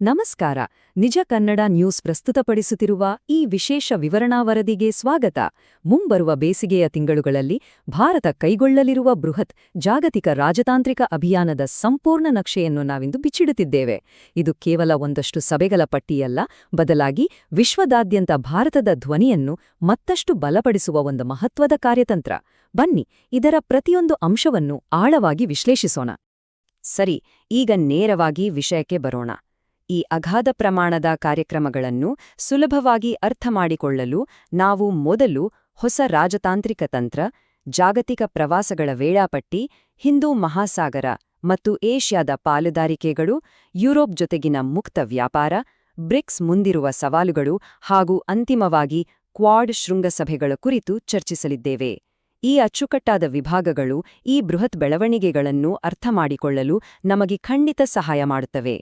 ನಮಸ್ಕಾರ. ನಿಜ ಕನ್ನಡ ನ್ಯೂಸ್ ಪ್ರಸ್ತುತಪಡಿಸುತ್ತಿರುವ ಈ ವಿಶೇಷ ವಿವರಣಾ ವರದಿಗೆ ಸ್ವಾಗತ. ಮುಂಬರುವ ಬೇಸಿಗೆಯ ತಿಂಗಳುಗಳಲ್ಲಿ ಭಾರತ ಕೈಗೊಳ್ಳಲಿರುವ ಬೃಹತ್ ಜಾಗತಿಕ ರಾಜತಾಂತ್ರಿಕ ಅಭಿಯಾನದ ಸಂಪೂರ್ಣ ನಕ್ಷೆಯನ್ನು ನಾವಿಂದು ಬಿಚ್ಚಿಡುತ್ತಿದ್ದೇವೆ. ಇದು ಕೇವಲ ಒಂದಷ್ಟು ಸಭೆಗಳ ಪಟ್ಟಿಯಲ್ಲ, ಬದಲಾಗಿ ವಿಶ್ವದಾದ್ಯಂತ ಭಾರತದ ಧ್ವನಿಯನ್ನು ಮತ್ತಷ್ಟು ಬಲಪಡಿಸುವ ಒಂದು ಮಹತ್ವದ ಕಾರ್ಯತಂತ್ರ. ಬನ್ನಿ, ಇದರ ಪ್ರತಿಯೊಂದು ಅಂಶವನ್ನು ಆಳವಾಗಿ ವಿಶ್ಲೇಷಿಸೋಣ. ಸರಿ, ಈಗ ನೇರವಾಗಿ ವಿಷಯಕ್ಕೆ ಬರೋಣ. ಈ ಅಗಾಧ ಪ್ರಮಾಣದ ಕಾರ್ಯಕ್ರಮಗಳನ್ನು ಸುಲಭವಾಗಿ ಅರ್ಥಮಾಡಿಕೊಳ್ಳಲು ನಾವು ಮೊದಲು ಹೊಸ ರಾಜತಾಂತ್ರಿಕ ತಂತ್ರ, ಜಾಗತಿಕ ಪ್ರವಾಸಗಳ ವೇಳಾಪಟ್ಟಿ, ಹಿಂದೂ ಮಹಾಸಾಗರ ಮತ್ತು ಏಷ್ಯಾದ ಪಾಲುದಾರಿಕೆಗಳು, ಯುರೋಪ್ ಜೊತೆಗಿನ ಮುಕ್ತ ವ್ಯಾಪಾರ, ಬ್ರಿಕ್ಸ್ ಮುಂದಿರುವ ಸವಾಲುಗಳು ಹಾಗೂ ಅಂತಿಮವಾಗಿ ಕ್ವಾಡ್ ಶೃಂಗಸಭೆಗಳ ಕುರಿತು ಚರ್ಚಿಸಲಿದ್ದೇವೆ. ಈ ಅಚ್ಚುಕಟ್ಟಾದ ವಿಭಾಗಗಳು ಈ ಬೃಹತ್ ಬೆಳವಣಿಗೆಗಳನ್ನು ಅರ್ಥಮಾಡಿಕೊಳ್ಳಲು ನಮಗೆ ಖಂಡಿತ ಸಹಾಯ ಮಾಡುತ್ತವೆ.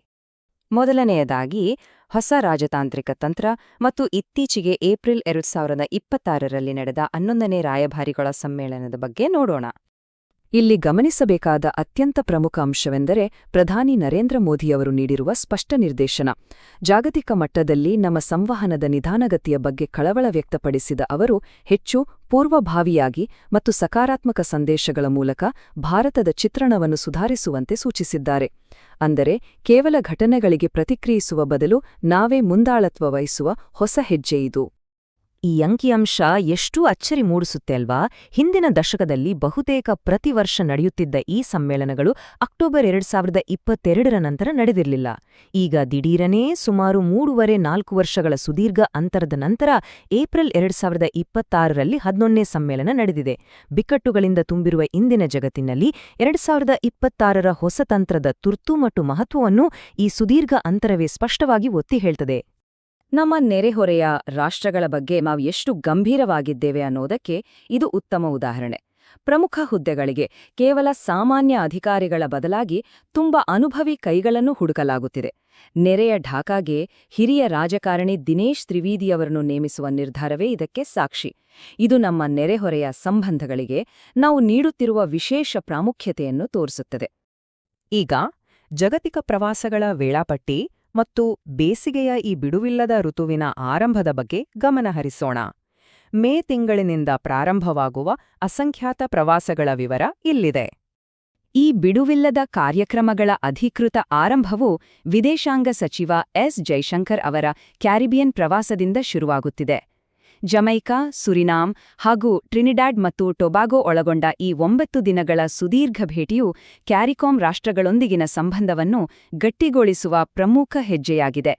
ಮೊದಲನೆಯದಾಗಿ, ಹೊಸ ರಾಜತಾಂತ್ರಿಕ ತಂತ್ರ ಮತ್ತು ಇತ್ತೀಚೆಗೆ ಏಪ್ರಿಲ್ 2026ರಲ್ಲಿ ನಡೆದ 11ನೇ ರಾಯಭಾರಿಗಳ ಸಮ್ಮೇಳನದ ಬಗ್ಗೆ ನೋಡೋಣ. ಇಲ್ಲಿ ಗಮನಿಸಬೇಕಾದ ಅತ್ಯಂತ ಪ್ರಮುಖ ಅಂಶವೆಂದರೆ ಪ್ರಧಾನಿ ನರೇಂದ್ರ ಮೋದಿಯವರು ನೀಡಿರುವ ಸ್ಪಷ್ಟ ನಿರ್ದೇಶನ. ಜಾಗತಿಕ ಮಟ್ಟದಲ್ಲಿ ನಮ್ಮ ಸಂವಹನದ ನಿಧಾನಗತಿಯ ಬಗ್ಗೆ ಕಳವಳ ವ್ಯಕ್ತಪಡಿಸಿದ ಅವರು ಹೆಚ್ಚು ಪೂರ್ವಭಾವಿಯಾಗಿ ಮತ್ತು ಸಕಾರಾತ್ಮಕ ಸಂದೇಶಗಳ ಮೂಲಕ ಭಾರತದ ಚಿತ್ರಣವನ್ನು ಸುಧಾರಿಸುವಂತೆ ಸೂಚಿಸಿದ್ದಾರೆ. ಅಂದರೆ, ಕೇವಲ ಘಟನೆಗಳಿಗೆ ಪ್ರತಿಕ್ರಿಯಿಸುವ ಬದಲು ನಾವೇ ಮುಂದಾಳತ್ವ ವಹಿಸುವ ಹೊಸ ಹೆಜ್ಜೆ ಇದು. ಈ ಅಂಕಿಅಂಶ ಎಷ್ಟೂ ಅಚ್ಚರಿ ಮೂಡಿಸುತ್ತೆ ಅಲ್ವಾ? ಹಿಂದಿನ ದಶಕದಲ್ಲಿ ಬಹುತೇಕ ಪ್ರತಿ ವರ್ಷ ನಡೆಯುತ್ತಿದ್ದ ಈ ಸಮ್ಮೇಳನಗಳು ಅಕ್ಟೋಬರ್ 2022ರ ನಂತರ ನಡೆದಿರಲಿಲ್ಲ. ಈಗ ದಿಢೀರನೇ ಸುಮಾರು 3.5-4 ವರ್ಷಗಳ ಸುದೀರ್ಘ ಅಂತರದ ನಂತರ ಏಪ್ರಿಲ್ 2026ರಲ್ಲಿ 11ನೇ ಸಮ್ಮೇಳನ ನಡೆದಿದೆ. ಬಿಕ್ಕಟ್ಟುಗಳಿಂದ ತುಂಬಿರುವ ಇಂದಿನ ಜಗತ್ತಿನಲ್ಲಿ 2026ರ ಹೊಸ ತಂತ್ರದ ತುರ್ತು ಮತ್ತು ಮಹತ್ವವನ್ನು ಈ ಸುದೀರ್ಘ ಅಂತರವೇ ಸ್ಪಷ್ಟವಾಗಿ ಒತ್ತಿ ಹೇಳ್ತದೆ. ನಮ್ಮ ನೆರೆಹೊರೆಯ ರಾಷ್ಟ್ರಗಳ ಬಗ್ಗೆ ನಾವು ಎಷ್ಟು ಗಂಭೀರವಾಗಿದ್ದೇವೆ ಅನ್ನೋದಕ್ಕೆ ಇದು ಉತ್ತಮ ಉದಾಹರಣೆ. ಪ್ರಮುಖ ಹುದ್ದೆಗಳಿಗೆ ಕೇವಲ ಸಾಮಾನ್ಯ ಅಧಿಕಾರಿಗಳ ಬದಲಾಗಿ ತುಂಬ ಅನುಭವಿ ಕೈಗಳನ್ನು ಹುಡುಕಲಾಗುತ್ತಿದೆ. ನೆರೆಯ ಢಾಕಾಗೆ ಹಿರಿಯ ರಾಜಕಾರಣಿ ದಿನೇಶ್ ತ್ರಿವೇದಿಯವರನ್ನು ನೇಮಿಸುವ ನಿರ್ಧಾರವೇ ಇದಕ್ಕೆ ಸಾಕ್ಷಿ. ಇದು ನಮ್ಮ ನೆರೆಹೊರೆಯ ಸಂಬಂಧಗಳಿಗೆ ನಾವು ನೀಡುತ್ತಿರುವ ವಿಶೇಷ ಪ್ರಾಮುಖ್ಯತೆಯನ್ನು ತೋರಿಸುತ್ತದೆ. ಈಗ ಜಾಗತಿಕ ಪ್ರವಾಸಗಳ ವೇಳಾಪಟ್ಟಿ ಮತ್ತು ಬೇಸಿಗೆಯ ಈ ಬಿಡುವಿಲ್ಲದ ಋತುವಿನ ಆರಂಭದ ಬಗ್ಗೆ ಗಮನಹರಿಸೋಣ. ಮೇ ತಿಂಗಳಿನಿಂದ ಪ್ರಾರಂಭವಾಗುವ ಅಸಂಖ್ಯಾತ ಪ್ರವಾಸಗಳ ವಿವರ ಇಲ್ಲಿದೆ. ಈ ಬಿಡುವಿಲ್ಲದ ಕಾರ್ಯಕ್ರಮಗಳ ಅಧಿಕೃತ ಆರಂಭವು ವಿದೇಶಾಂಗ ಸಚಿವ ಎಸ್ ಜೈಶಂಕರ್ ಅವರ ಕ್ಯಾರಿಬಿಯನ್ ಪ್ರವಾಸದಿಂದ ಶುರುವಾಗುತ್ತಿದೆ. ಜಮೈಕಾ, ಸುರಿನಾಮ್ ಹಾಗೂ ಟ್ರಿನಿಡಾಡ್ ಮತ್ತು ಟೊಬಾಗೊ ಒಳಗೊಂಡ ಈ 9 ದಿನಗಳ ಸುದೀರ್ಘ ಭೇಟಿಯು ಕ್ಯಾರಿಕಾಂ ರಾಷ್ಟ್ರಗಳೊಂದಿಗಿನ ಸಂಬಂಧವನ್ನು ಗಟ್ಟಿಗೊಳಿಸುವ ಪ್ರಮುಖ ಹೆಜ್ಜೆಯಾಗಿದೆ.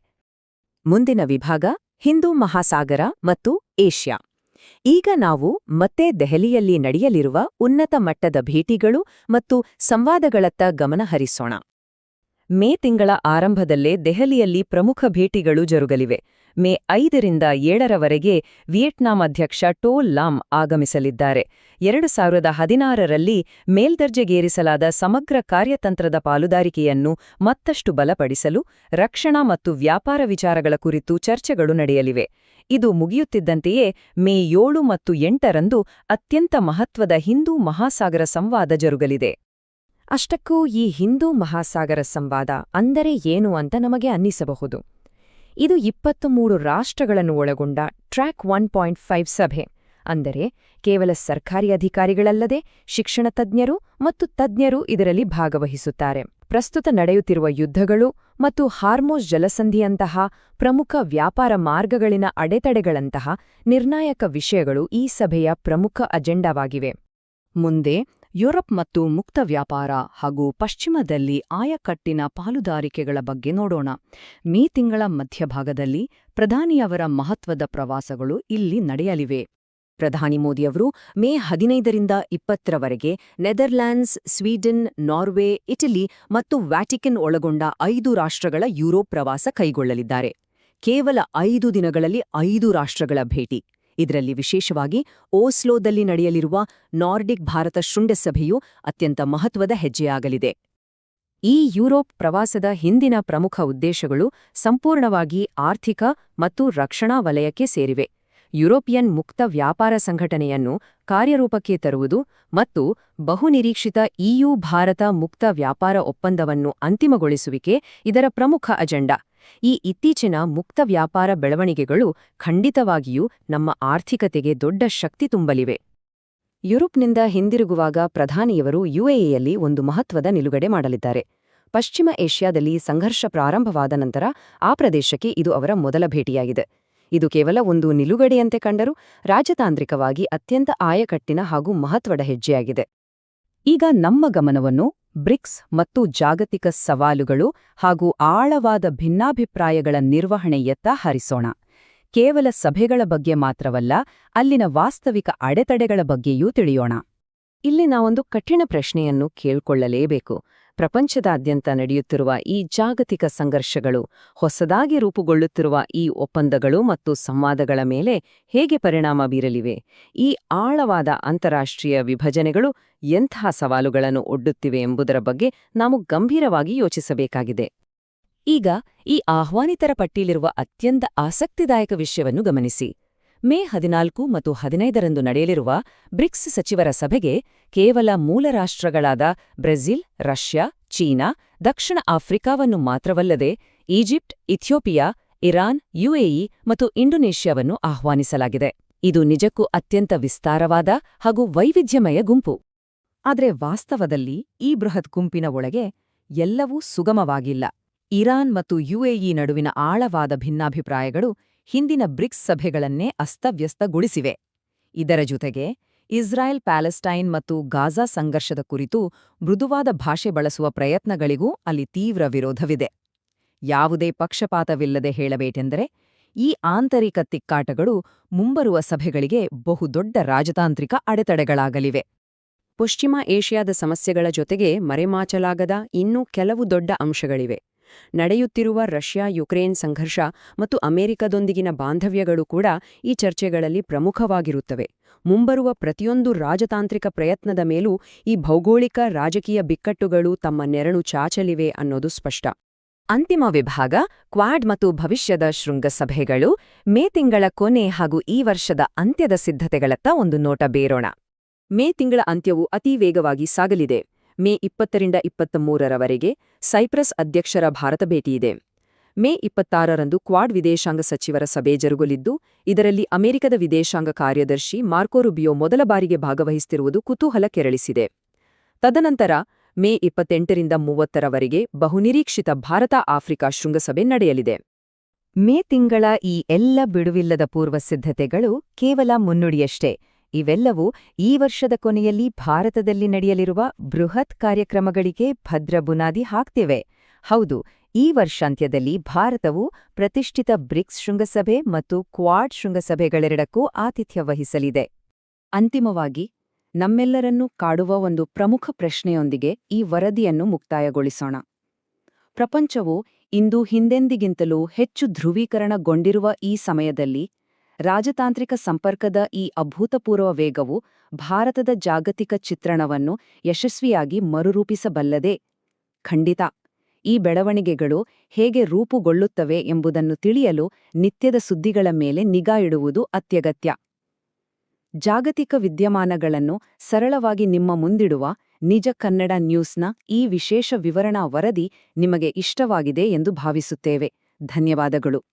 ಮುಂದಿನ ವಿಭಾಗ ಹಿಂದೂ ಮಹಾಸಾಗರ ಮತ್ತು ಏಷ್ಯಾ. ಈಗ ನಾವು ಮತ್ತೆ ದೆಹಲಿಯಲ್ಲಿ ನಡೆಯಲಿರುವ ಉನ್ನತ ಮಟ್ಟದ ಭೇಟಿಗಳು ಮತ್ತು ಸಂವಾದಗಳತ್ತ ಗಮನಹರಿಸೋಣ. ಮೇ ತಿಂಗಳ ಆರಂಭದಲ್ಲೇ ದೆಹಲಿಯಲ್ಲಿ ಪ್ರಮುಖ ಭೇಟಿಗಳು ಜರುಗಲಿವೆ. ಮೇ 5ರಿಂದ 7ರವರೆಗೆ ವಿಯೆಟ್ನಾಂ ಅಧ್ಯಕ್ಷ ಟೋ ಲಾಮ್ ಆಗಮಿಸಲಿದ್ದಾರೆ. 2016ರಲ್ಲಿ ಮೇಲ್ದರ್ಜೆಗೇರಿಸಲಾದ ಸಮಗ್ರ ಕಾರ್ಯತಂತ್ರದ ಪಾಲುದಾರಿಕೆಯನ್ನು ಮತ್ತಷ್ಟು ಬಲಪಡಿಸಲು ರಕ್ಷಣಾ ಮತ್ತು ವ್ಯಾಪಾರ ವಿಚಾರಗಳ ಕುರಿತು ಚರ್ಚೆಗಳು ನಡೆಯಲಿವೆ. ಇದು ಮುಗಿಯುತ್ತಿದ್ದಂತೆಯೇ ಮೇ 7 ಮತ್ತು 8ರಂದು ಅತ್ಯಂತ ಮಹತ್ವದ ಹಿಂದೂ ಮಹಾಸಾಗರ ಸಂವಾದ ಜರುಗಲಿದೆ. ಅಷ್ಟಕ್ಕೂ ಈ ಹಿಂದೂ ಮಹಾಸಾಗರ ಸಂವಾದ ಅಂದರೆ ಏನು ಅಂತ ನಮಗೆ ಅನ್ನಿಸಬಹುದು. ಇದು 23 ರಾಷ್ಟ್ರಗಳನ್ನು ಒಳಗೊಂಡ ಟ್ರ್ಯಾಕ್ 1.5 ಸಭೆ. ಅಂದರೆ ಕೇವಲ ಸರ್ಕಾರಿ ಅಧಿಕಾರಿಗಳಲ್ಲದೆ ಶಿಕ್ಷಣ ತಜ್ಞರು ಮತ್ತು ತಜ್ಞರು ಇದರಲ್ಲಿ ಭಾಗವಹಿಸುತ್ತಾರೆ. ಪ್ರಸ್ತುತ ನಡೆಯುತ್ತಿರುವ ಯುದ್ಧಗಳು ಮತ್ತು ಹಾರ್ಮೋಸ್ ಜಲಸಂಧಿಯಂತಹ ಪ್ರಮುಖ ವ್ಯಾಪಾರ ಮಾರ್ಗಗಳಿನ ಅಡೆತಡೆಗಳಂತಹ ನಿರ್ಣಾಯಕ ವಿಷಯಗಳು ಈ ಸಭೆಯ ಪ್ರಮುಖ ಅಜೆಂಡಾವಾಗಿವೆ. ಮುಂದೆ ಯುರೋಪ್ ಮತ್ತು ಮುಕ್ತ ವ್ಯಾಪಾರ ಹಾಗೂ ಪಶ್ಚಿಮದಲ್ಲಿ ಆಯಕಟ್ಟಿನ ಪಾಲುದಾರಿಕೆಗಳ ಬಗ್ಗೆ ನೋಡೋಣ. ಮೇ ತಿಂಗಳ ಮಧ್ಯಭಾಗದಲ್ಲಿ ಪ್ರಧಾನಿಯವರ ಮಹತ್ವದ ಪ್ರವಾಸಗಳು ಇಲ್ಲಿ ನಡೆಯಲಿವೆ. ಪ್ರಧಾನಿ ಮೋದಿಯವರು ಮೇ 15ರಿಂದ 20ರವರೆಗೆ ನೆದರ್ಲ್ಯಾಂಡ್ಸ್, ಸ್ವೀಡನ್, ನಾರ್ವೆ, ಇಟಲಿ ಮತ್ತು ವ್ಯಾಟಿಕನ್ ಒಳಗೊಂಡ 5 ರಾಷ್ಟ್ರಗಳ ಯುರೋಪ್ ಪ್ರವಾಸ ಕೈಗೊಳ್ಳಲಿದ್ದಾರೆ. ಕೇವಲ 5 ದಿನಗಳಲ್ಲಿ 5 ರಾಷ್ಟ್ರಗಳ ಭೇಟಿ. ಇದರಲ್ಲಿ ವಿಶೇಷವಾಗಿ ಓಸ್ಲೋದಲ್ಲಿ ನಡೆಯಲಿರುವ ನಾರ್ಡಿಕ್ ಭಾರತ ಶೃಂಗಸಭೆಯು ಅತ್ಯಂತ ಮಹತ್ವದ ಹೆಜ್ಜೆಯಾಗಲಿದೆ. ಈ ಯುರೋಪ್ ಪ್ರವಾಸದ ಹಿಂದಿನ ಪ್ರಮುಖ ಉದ್ದೇಶಗಳು ಸಂಪೂರ್ಣವಾಗಿ ಆರ್ಥಿಕ ಮತ್ತು ರಕ್ಷಣಾ ವಲಯಕ್ಕೆ ಸೇರಿವೆ. ಯುರೋಪಿಯನ್ ಮುಕ್ತ ವ್ಯಾಪಾರ ಸಂಘಟನೆಯನ್ನು ಕಾರ್ಯರೂಪಕ್ಕೆ ತರುವುದು ಮತ್ತು ಬಹುನಿರೀಕ್ಷಿತ EU ಭಾರತ ಮುಕ್ತ ವ್ಯಾಪಾರ ಒಪ್ಪಂದವನ್ನು ಅಂತಿಮಗೊಳಿಸುವಿಕೆ ಇದರ ಪ್ರಮುಖ ಅಜೆಂಡಾ. ಈ ಇತ್ತೀಚಿನ ಮುಕ್ತ ವ್ಯಾಪಾರ ಬೆಳವಣಿಗೆಗಳು ಖಂಡಿತವಾಗಿಯೂ ನಮ್ಮ ಆರ್ಥಿಕತೆಗೆ ದೊಡ್ಡ ಶಕ್ತಿ ತುಂಬಲಿವೆ. ಯುರೋಪ್ನಿಂದ ಹಿಂದಿರುಗುವಾಗ ಪ್ರಧಾನಿಯವರು ಯುಎಇಯಲ್ಲಿ ಒಂದು ಮಹತ್ವದ ನಿಲುಗಡೆ ಮಾಡಲಿದ್ದಾರೆ. ಪಶ್ಚಿಮ ಏಷ್ಯಾದಲ್ಲಿ ಸಂಘರ್ಷ ಪ್ರಾರಂಭವಾದ ನಂತರ ಆ ಪ್ರದೇಶಕ್ಕೆ ಇದು ಅವರ ಮೊದಲ ಭೇಟಿಯಾಗಿದೆ. ಇದು ಕೇವಲ ಒಂದು ನಿಲುಗಡೆಯಂತೆ ಕಂಡರೂ ರಾಜತಾಂತ್ರಿಕವಾಗಿ ಅತ್ಯಂತ ಆಯಕಟ್ಟಿನ ಹಾಗೂ ಮಹತ್ವದ ಹೆಜ್ಜೆಯಾಗಿದೆ. ಈಗ ನಮ್ಮ ಗಮನವನ್ನು ಬ್ರಿಕ್ಸ್ ಮತ್ತು ಜಾಗತಿಕ ಸವಾಲುಗಳು ಹಾಗೂ ಆಳವಾದ ಭಿನ್ನಾಭಿಪ್ರಾಯಗಳ ನಿರ್ವಹಣೆಯತ್ತ ಹರಿಸೋಣ. ಕೇವಲ ಸಭೆಗಳ ಬಗ್ಗೆ ಮಾತ್ರವಲ್ಲ, ಅಲ್ಲಿನ ವಾಸ್ತವಿಕ ಅಡೆತಡೆಗಳ ಬಗ್ಗೆಯೂ ತಿಳಿಯೋಣ. ಇಲ್ಲಿ ನಾವೊಂದು ಕಠಿಣ ಪ್ರಶ್ನೆಯನ್ನು ಕೇಳ್ಕೊಳ್ಳಲೇಬೇಕು. ಪ್ರಪಂಚದಾದ್ಯಂತ ನಡೆಯುತ್ತಿರುವ ಈ ಜಾಗತಿಕ ಸಂಘರ್ಷಗಳು, ಹೊಸದಾಗಿ ರೂಪುಗೊಳ್ಳುತ್ತಿರುವ ಈ ಒಪ್ಪಂದಗಳು ಮತ್ತು ಸಂವಾದಗಳ ಮೇಲೆ ಹೇಗೆ ಪರಿಣಾಮ ಬೀರಲಿವೆ? ಈ ಆಳವಾದ ಅಂತಾರಾಷ್ಟ್ರೀಯ ವಿಭಜನೆಗಳು ಎಂಥ ಸವಾಲುಗಳನ್ನು ಒಡ್ಡುತ್ತಿವೆ ಎಂಬುದರ ಬಗ್ಗೆ ನಾವು ಗಂಭೀರವಾಗಿ ಯೋಚಿಸಬೇಕಾಗಿದೆ. ಈಗ ಈ ಆಹ್ವಾನಿತರ ಪಟ್ಟಿಯಲ್ಲಿರುವ ಅತ್ಯಂತ ಆಸಕ್ತಿದಾಯಕ ವಿಷಯವನ್ನು ಗಮನಿಸಿ. ಮೇ 14 ಮತ್ತು 15ರಂದು ನಡೆಯಲಿರುವ ಬ್ರಿಕ್ಸ್ ಸಚಿವರ ಸಭೆಗೆ ಕೇವಲ ಮೂಲ ರಾಷ್ಟ್ರಗಳಾದ ಬ್ರೆಜಿಲ್, ರಷ್ಯಾ, ಚೀನಾ, ದಕ್ಷಿಣ ಆಫ್ರಿಕಾವನ್ನು ಮಾತ್ರವಲ್ಲದೆ ಈಜಿಪ್ಟ್, ಇಥಿಯೋಪಿಯಾ, ಇರಾನ್, ಯುಎಇ ಮತ್ತು ಇಂಡೋನೇಷ್ಯಾವನ್ನು ಆಹ್ವಾನಿಸಲಾಗಿದೆ. ಇದು ನಿಜಕ್ಕೂ ಅತ್ಯಂತ ವಿಸ್ತಾರವಾದ ಹಾಗೂ ವೈವಿಧ್ಯಮಯ ಗುಂಪು. ಆದರೆ ವಾಸ್ತವದಲ್ಲಿ ಈ ಬೃಹತ್ ಗುಂಪಿನ ಒಳಗೆ ಎಲ್ಲವೂ ಸುಗಮವಾಗಿಲ್ಲ. ಇರಾನ್ ಮತ್ತು ಯುಎಇ ನಡುವಿನ ಆಳವಾದ ಭಿನ್ನಾಭಿಪ್ರಾಯಗಳು ಹಿಂದಿನ ಬ್ರಿಕ್ಸ್ ಸಭೆಗಳನ್ನೇ ಅಸ್ತವ್ಯಸ್ತಗೊಳಿಸಿವೆ. ಇದರ ಜೊತೆಗೆ ಇಸ್ರಾಯೇಲ್, ಪ್ಯಾಲೆಸ್ಟೈನ್ ಮತ್ತು ಗಾಜಾ ಸಂಘರ್ಷದ ಕುರಿತು ಮೃದುವಾದ ಭಾಷೆ ಬಳಸುವ ಪ್ರಯತ್ನಗಳಿಗೂ ಅಲ್ಲಿ ತೀವ್ರ ವಿರೋಧವಿದೆ. ಯಾವುದೇ ಪಕ್ಷಪಾತವಿಲ್ಲದೆ ಹೇಳಬೇಕೆಂದರೆ ಈ ಆಂತರಿಕ ತಿಕ್ಕಾಟಗಳು ಮುಂಬರುವ ಸಭೆಗಳಿಗೆ ಬಹುದೊಡ್ಡ ರಾಜತಾಂತ್ರಿಕ ಅಡೆತಡೆಗಳಾಗಲಿವೆ. ಪಶ್ಚಿಮ ಏಷ್ಯಾದ ಸಮಸ್ಯೆಗಳ ಜೊತೆಗೆ ಮರೆಮಾಚಲಾಗದ ಇನ್ನೂ ಕೆಲವು ದೊಡ್ಡ ಅಂಶಗಳಿವೆ. ನಡೆಯುತ್ತಿರುವ ರಷ್ಯಾ-ಯುಕ್ರೇನ್ ಸಂಘರ್ಷ ಮತ್ತು ಅಮೆರಿಕದೊಂದಿಗಿನ ಬಾಂಧವ್ಯಗಳು ಕೂಡ ಈ ಚರ್ಚೆಗಳಲ್ಲಿ ಪ್ರಮುಖವಾಗಿರುತ್ತವೆ. ಮುಂಬರುವ ಪ್ರತಿಯೊಂದು ರಾಜತಾಂತ್ರಿಕ ಪ್ರಯತ್ನದ ಮೇಲೂ ಈ ಭೌಗೋಳಿಕ ರಾಜಕೀಯ ಬಿಕ್ಕಟ್ಟುಗಳು ತಮ್ಮ ನೆರಳು ಚಾಚಲಿವೆ ಅನ್ನೋದು ಸ್ಪಷ್ಟ. ಅಂತಿಮ ವಿಭಾಗ ಕ್ವಾಡ್ ಮತ್ತು ಭವಿಷ್ಯದ ಶೃಂಗಸಭೆಗಳು. ಮೇ ತಿಂಗಳ ಕೊನೆ ಹಾಗೂ ಈ ವರ್ಷದ ಅಂತ್ಯದ ಸಿದ್ಧತೆಗಳತ್ತ ಒಂದು ನೋಟ ಬೀರೋಣ. ಮೇ ತಿಂಗಳ ಅಂತ್ಯವು ಅತೀ ವೇಗವಾಗಿ ಸಾಗಲಿದೆ. ಮೇ 20ರಿಂದ 23ರವರೆಗೆ ಸೈಪ್ರಸ್ ಅಧ್ಯಕ್ಷರ ಭಾರತ ಭೇಟಿಯಿದೆ. ಮೇ 26ರಂದು ಕ್ವಾಡ್ ವಿದೇಶಾಂಗ ಸಚಿವರ ಸಭೆ ಜರುಗಲಿದ್ದು, ಇದರಲ್ಲಿ ಅಮೆರಿಕದ ವಿದೇಶಾಂಗ ಕಾರ್ಯದರ್ಶಿ ಮಾರ್ಕೊ ರುಬಿಯೋ ಮೊದಲ ಬಾರಿಗೆ ಭಾಗವಹಿಸುತ್ತಿರುವುದು ಕುತೂಹಲ ಕೆರಳಿಸಿದೆ. ತದನಂತರ ಮೇ 28ರಿಂದ 30ರವರೆಗೆ ಬಹುನಿರೀಕ್ಷಿತ ಭಾರತ-ಆಫ್ರಿಕಾ ಶೃಂಗಸಭೆ ನಡೆಯಲಿದೆ. ಮೇ ತಿಂಗಳ ಈ ಎಲ್ಲ ಬಿಡುವಿಲ್ಲದ ಪೂರ್ವಸಿದ್ಧತೆಗಳು ಕೇವಲ ಮುನ್ನುಡಿಯಷ್ಟೇ. ಇವೆಲ್ಲವೂ ಈ ವರ್ಷದ ಕೊನೆಯಲ್ಲಿ ಭಾರತದಲ್ಲಿ ನಡೆಯಲಿರುವ ಬೃಹತ್ ಕಾರ್ಯಕ್ರಮಗಳಿಗೆ ಭದ್ರ ಬುನಾದಿ ಹಾಕ್ತಿವೆ. ಹೌದು, ಈ ವರ್ಷಾಂತ್ಯದಲ್ಲಿ ಭಾರತವು ಪ್ರತಿಷ್ಠಿತ ಬ್ರಿಕ್ಸ್ ಶೃಂಗಸಭೆ ಮತ್ತು ಕ್ವಾಡ್ ಶೃಂಗಸಭೆಗಳೆರಡಕ್ಕೂ ಆತಿಥ್ಯ ವಹಿಸಲಿದೆ. ಅಂತಿಮವಾಗಿ ನಮ್ಮೆಲ್ಲರನ್ನೂ ಕಾಡುವ ಒಂದು ಪ್ರಮುಖ ಪ್ರಶ್ನೆಯೊಂದಿಗೆ ಈ ವರದಿಯನ್ನು ಮುಕ್ತಾಯಗೊಳಿಸೋಣ. ಪ್ರಪಂಚವು ಇಂದು ಹಿಂದೆಂದಿಗಿಂತಲೂ ಹೆಚ್ಚು ಧ್ರುವೀಕರಣಗೊಂಡಿರುವ ಈ ಸಮಯದಲ್ಲಿ ರಾಜತಾಂತ್ರಿಕ ಸಂಪರ್ಕದ ಈ ಅಭೂತಪೂರ್ವ ವೇಗವು ಭಾರತದ ಜಾಗತಿಕ ಚಿತ್ರಣವನ್ನು ಯಶಸ್ವಿಯಾಗಿ ಮರುರೂಪಿಸಬಲ್ಲದೆ? ಖಂಡಿತ. ಈ ಬೆಳವಣಿಗೆಗಳು ಹೇಗೆ ರೂಪುಗೊಳ್ಳುತ್ತವೆ ಎಂಬುದನ್ನು ತಿಳಿಯಲು ನಿತ್ಯದ ಸುದ್ದಿಗಳ ಮೇಲೆ ನಿಗಾ ಇಡುವುದು ಅತ್ಯಗತ್ಯ. ಜಾಗತಿಕ ವಿದ್ಯಮಾನಗಳನ್ನು ಸರಳವಾಗಿ ನಿಮ್ಮ ಮುಂದಿಡುವ ನಿಜ ಕನ್ನಡ ನ್ಯೂಸ್ನ ಈ ವಿಶೇಷ ವಿವರಣಾ ವರದಿ ನಿಮಗೆ ಇಷ್ಟವಾಗಿದೆ ಎಂದು ಭಾವಿಸುತ್ತೇವೆ. ಧನ್ಯವಾದಗಳು.